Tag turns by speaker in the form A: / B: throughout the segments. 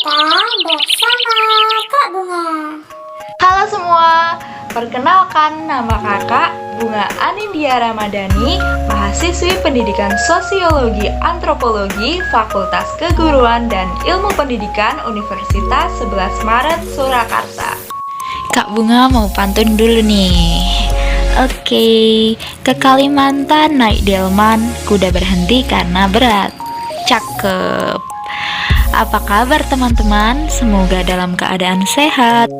A: bersama Kak Bunga.
B: Halo semua, perkenalkan nama kakak Bunga Anindya Ramadhani, mahasiswi pendidikan Sosiologi Antropologi Fakultas Keguruan dan Ilmu Pendidikan Universitas 11 Maret Surakarta.
C: Kak Bunga mau pantun dulu nih. Oke, ke Kalimantan naik delman, kuda berhenti karena berat. Cakep. Apa kabar teman-teman? Semoga dalam keadaan sehat.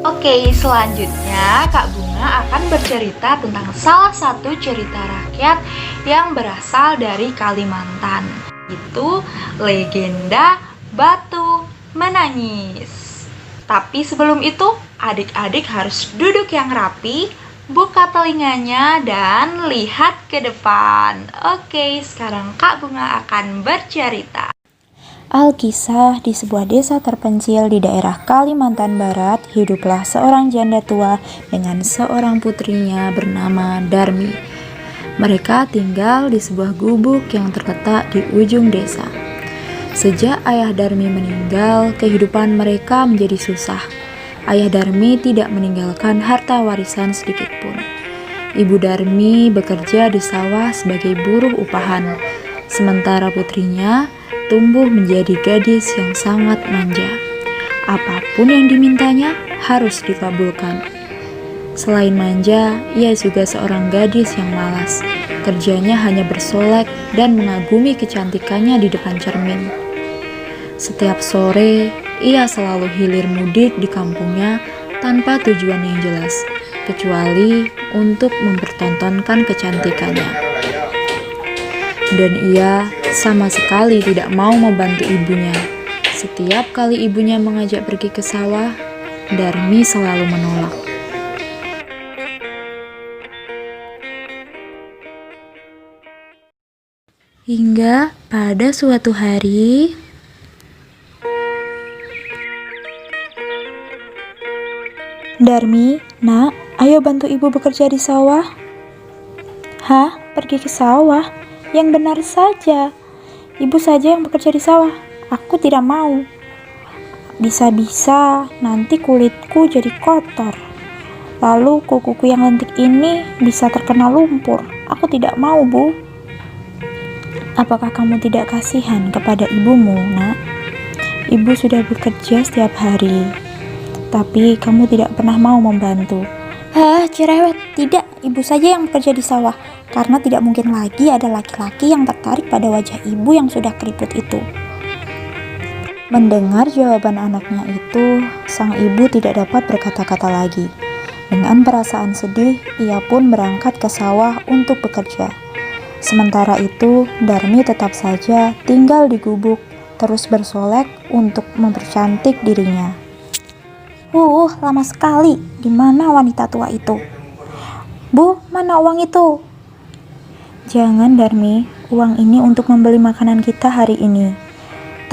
B: Oke, selanjutnya Kak Bunga akan bercerita tentang salah satu cerita rakyat yang berasal dari Kalimantan. Itu legenda Batu Menangis. Tapi sebelum itu, adik-adik harus duduk yang rapi, buka telinganya, dan lihat ke depan. Oke, sekarang Kak Bunga akan bercerita.
D: Alkisah, di sebuah desa terpencil di daerah Kalimantan Barat, hiduplah seorang janda tua dengan seorang putrinya bernama Darmi. Mereka tinggal di sebuah gubuk yang terletak di ujung desa. Sejak ayah Darmi meninggal, kehidupan mereka menjadi susah. Ayah Darmi tidak meninggalkan harta warisan sedikit pun. Ibu Darmi bekerja di sawah sebagai buruh upahan, sementara putrinya tumbuh menjadi gadis yang sangat manja. Apapun yang dimintanya harus dikabulkan. Selain manja, ia juga seorang gadis yang malas. Kerjanya hanya bersolek dan mengagumi kecantikannya di depan cermin. Setiap sore, ia selalu hilir mudik di kampungnya tanpa tujuan yang jelas, kecuali untuk mempertontonkan kecantikannya. Dan ia sama sekali tidak mau membantu ibunya. Setiap kali ibunya mengajak pergi ke sawah, Darmi selalu menolak. Hingga pada suatu hari, "Darmi, nak, ayo bantu ibu bekerja di sawah." "Hah? Pergi ke sawah? Yang benar saja. Ibu saja yang bekerja di sawah. Aku tidak mau. Bisa-bisa nanti kulitku jadi kotor. Lalu kukuku yang lentik ini bisa terkena lumpur. Aku tidak mau, Bu." "Apakah kamu tidak kasihan kepada ibumu, nak? Ibu sudah bekerja setiap hari, tapi kamu tidak pernah mau membantu." Cerewet, tidak, ibu saja yang bekerja di sawah, karena tidak mungkin lagi ada laki-laki yang tertarik pada wajah ibu yang sudah keriput itu. Mendengar jawaban anaknya itu, sang ibu tidak dapat berkata-kata lagi. Dengan perasaan sedih, ia pun berangkat ke sawah untuk bekerja. Sementara itu, Darmi tetap saja tinggal di gubuk, terus bersolek untuk mempercantik dirinya. Lama sekali. Di mana wanita tua itu? Bu, mana uang itu?" "Jangan, Darmi. Uang ini untuk membeli makanan kita hari ini."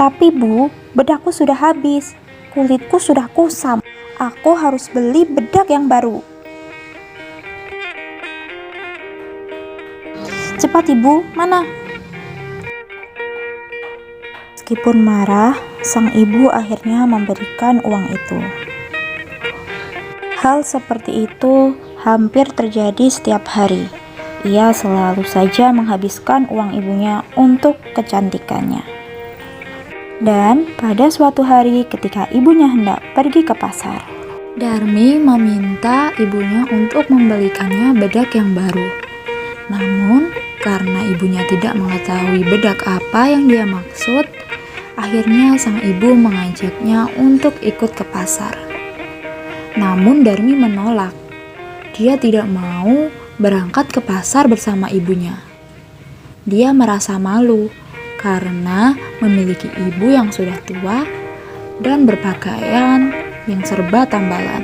D: "Tapi Bu, bedakku sudah habis. Kulitku sudah kusam. Aku harus beli bedak yang baru." "Cepat Ibu, mana?" Meskipun marah, sang ibu akhirnya memberikan uang itu. Hal seperti itu hampir terjadi setiap hari. Ia selalu saja menghabiskan uang ibunya untuk kecantikannya. Dan pada suatu hari ketika ibunya hendak pergi ke pasar, Darmi meminta ibunya untuk membelikannya bedak yang baru. Namun, karena ibunya tidak mengetahui bedak apa yang dia maksud, akhirnya sang ibu mengajaknya untuk ikut ke pasar. Namun Darmi menolak. Dia tidak mau berangkat ke pasar bersama ibunya. Dia merasa malu karena memiliki ibu yang sudah tua dan berpakaian yang serba tambalan.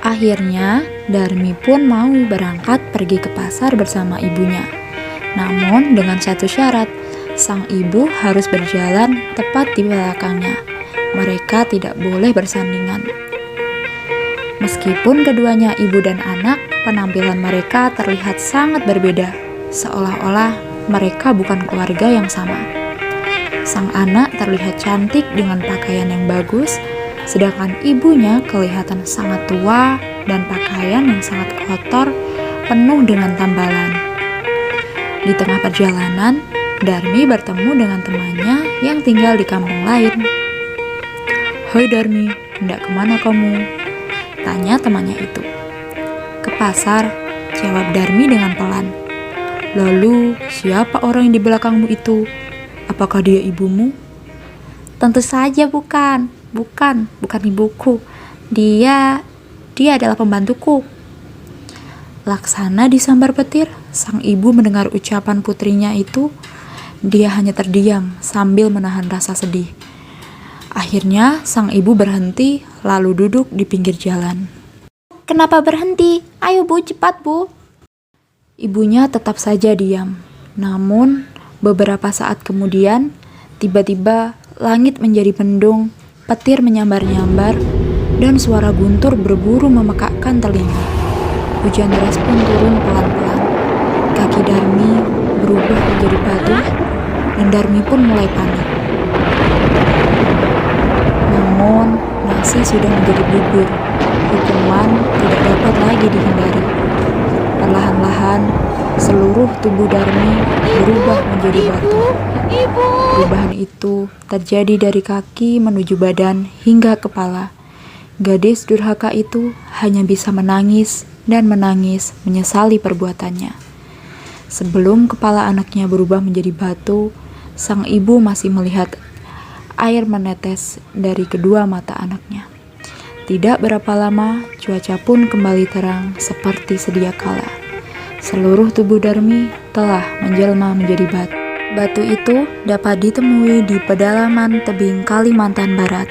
D: Akhirnya Darmi pun mau berangkat pergi ke pasar bersama ibunya. Namun dengan satu syarat, sang ibu harus berjalan tepat di belakangnya. Mereka tidak boleh bersandingan. Meskipun keduanya ibu dan anak, penampilan mereka terlihat sangat berbeda, seolah-olah mereka bukan keluarga yang sama. Sang anak terlihat cantik dengan pakaian yang bagus, sedangkan ibunya kelihatan sangat tua dan pakaian yang sangat kotor, penuh dengan tambalan. Di tengah perjalanan, Darmi bertemu dengan temannya yang tinggal di kampung lain. "Hai Darmi, hendak kemana kamu?" tanya temannya itu. "Ke pasar," jawab Darmi dengan pelan. "Lalu, siapa orang yang di belakangmu itu? Apakah dia ibumu?" "Tentu saja bukan ibuku. Dia adalah pembantuku." Laksana disambar petir, sang ibu mendengar ucapan putrinya itu. Dia hanya terdiam sambil menahan rasa sedih. Akhirnya, sang ibu berhenti lalu duduk di pinggir jalan.
C: Kenapa berhenti? Ayo Bu, cepat Bu.
D: Ibunya tetap saja diam. Namun, beberapa saat kemudian, tiba-tiba langit menjadi mendung, petir menyambar-nyambar, dan suara guntur berburu memekakkan telinga. Hujan deras pun turun pelan-pelan. Kaki Darmi berubah menjadi batu, dan Darmi pun mulai panik. Namun, nasi sudah menjadi bubur. Hukuman tidak dapat lagi dihindari. Perlahan-lahan, seluruh tubuh Darmi berubah menjadi batu. Perubahan itu terjadi dari kaki menuju badan hingga kepala. Gadis durhaka itu hanya bisa menangis dan menangis menyesali perbuatannya. Sebelum kepala anaknya berubah menjadi batu, sang ibu masih melihat air menetes dari kedua mata anaknya. Tidak berapa lama, cuaca pun kembali terang seperti sedia kala. Seluruh tubuh Darmi telah menjelma menjadi batu. Batu itu dapat ditemui di pedalaman tebing Kalimantan Barat,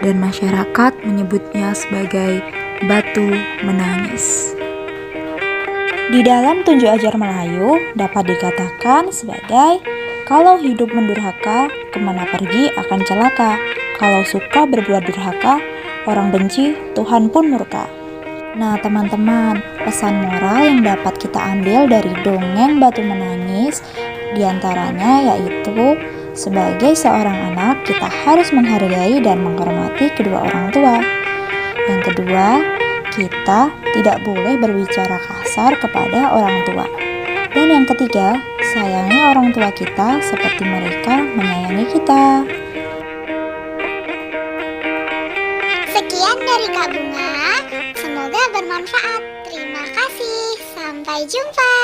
D: dan masyarakat menyebutnya sebagai batu menangis.
C: Di dalam tunjuk ajar Melayu dapat dikatakan sebagai kalau hidup mendurhaka, kemana pergi akan celaka. Kalau suka berbuat durhaka, orang benci, Tuhan pun murka. Nah teman-teman, pesan moral yang dapat kita ambil dari dongeng Batu Menangis diantaranya yaitu sebagai seorang anak kita harus menghargai dan menghormati kedua orang tua. Yang kedua, kita tidak boleh berbicara kasar kepada orang tua. Dan yang ketiga, sayangi orang tua kita seperti mereka menyayangi kita.
A: Sekian dari Kak Bunga. Semoga bermanfaat. Terima kasih. Sampai jumpa.